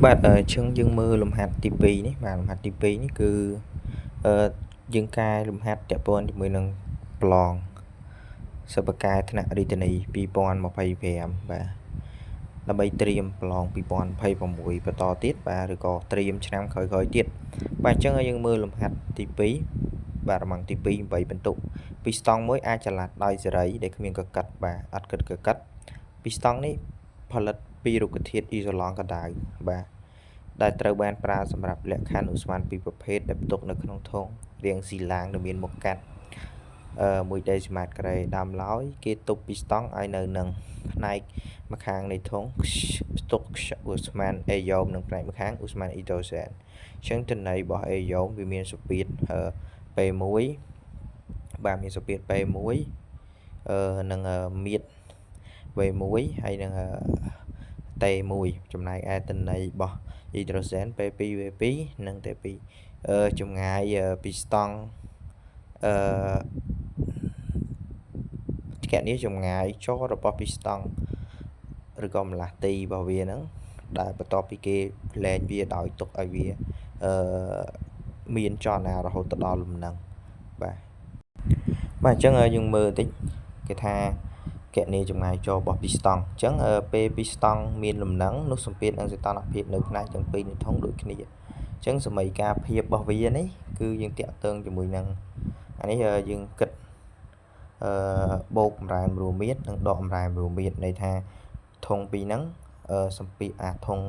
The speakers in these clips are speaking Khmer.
បាទchươngយើងមើលលំហាត់ទី2នេះបាទលំហាត់ទី2នេះគឺយើងកែលំហាត់ពាក់ព័ន្ធជាមួយនឹងប្លង់សិប្បកម្មថ្នាក់រាជធានី2025បាទដើម្បីត្រៀមប្លង់2026បន្តទៀតបាទឬក៏ត្រៀមឆ្នាំក្រោយៗទៀតបាទអញ្ចឹងយើងមើលលំហាត់ទី2បាទរម៉ាំងទី2 8បន្ទុកពីស្តង់មួយអាចចល័តដោយសេរីដែលគ្មានកកិតបាទអត់គិតកកិតពីស្តង់នេះផលិតពីរុក្ខធាតុអ៊ីសូឡង់កដៅបាទដែលត្រូវបានប្រើសម្រាប់លក្ខខណ្ឌឧស្ម័នពីរប្រភេទដែលផ្ទុកនៅក្នុងធុងរាងស៊ីឡាងដែលមានមុខកាត់1ដេស៊ីម៉ែត្រការ៉េដើមឡើយគេទប់ពីស្តង់ឲ្យនៅនឹងផ្នែកម្ខាងនៃធុងផ្ទុកឧស្ម័នអេយ៉ូមនិងផ្នែកម្ខាងឧស្ម័នអ៊ីដ្រូសែនអញ្ចឹងទន័យរបស់អេយ៉ូមវាមានសម្ពាធP1 បាទមានសម្ពាធP1និងមៀត V1 ហើយនឹងT1 ចំណែកឯទន័យរបស់អ៊ីដ្រូសែន P2 V2 និង T2 ចម្ងាយពីស្តង់គណនាចម្ងាយចូលរបស់ពីស្តង់ឬក៏ម្លាស់ទីរបស់វាហ្នឹងដែលបន្ទាប់ពីគេលែងវាដោយទុកឲ្យវាមានចលនារហូតដល់លំនឹងបាទអញ្ចឹងយើងមើលតិចគេថាគណនាចម្ងាយចូលរបស់ពីស្តង់អញ្ចឹងពេលពីស្តង់មានលំនឹងនោះសម្ពាធនិងសីតុណ្ហភាពនៅផ្នែកទាំងពីរនៃធុងដូចគ្នាអញ្ចឹងសមីការភាពរបស់វានេះគឺយើងតាក់ទងជាមួយនឹងអានេះយើងគិតបូកបំរែមរួមមៀតនិងដកបំរែមរួមមៀតន័យថាធុងពីរហ្នឹងសម្ពាធធុង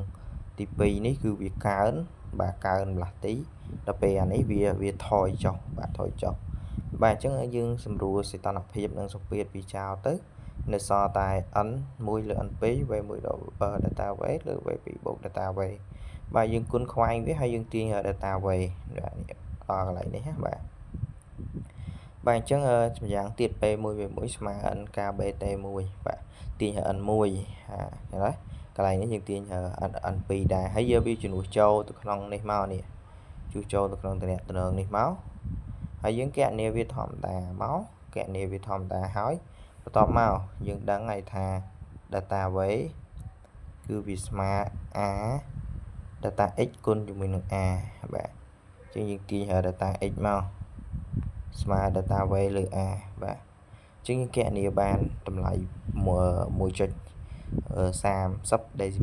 ទី2នេះគឺវាកើនបាទកើនម្លាស់ទីដល់ពេលអានេះវាថយចុះបាទថយចុះបាទអញ្ចឹងយើងសម្រួលសីតុណ្ហភាពនិងសម្ពាធពីចោលទៅនៅសល់តែ n1 លើ n2 v1 ដល់ delta v លើ v2 បូក delta v បាទយើងគុណខ្វែងវាហើយយើងទាញ delta v បាទនេះដល់កន្លែងនេះណាបាទអញ្ចឹងម្យ៉ាងទៀត P1 V1 ស្មើ n kb T1 បាទទាញ n1 ឃើញទេកន្លែងនេះយើងទាញ n2 ដែរហើយយកវាជំនួសចូលទៅក្នុងនេះមកនេះជួសចូលទៅក្នុងតំណែងនេះមកហើយយើងគណនាវាធម្មតាមកគណនាវាធម្មតាហើយបន្ទាប់មកយើងដឹងហើយថា data v គឺវាស្មើ a data x គុណជាមួយនឹង a បាទអញ្ចឹងយើងទាញ data x មកស្មើ data v លើ a បាទអញ្ចឹងយើងគណនាបានតម្លៃ 1.30 ដេស៊ី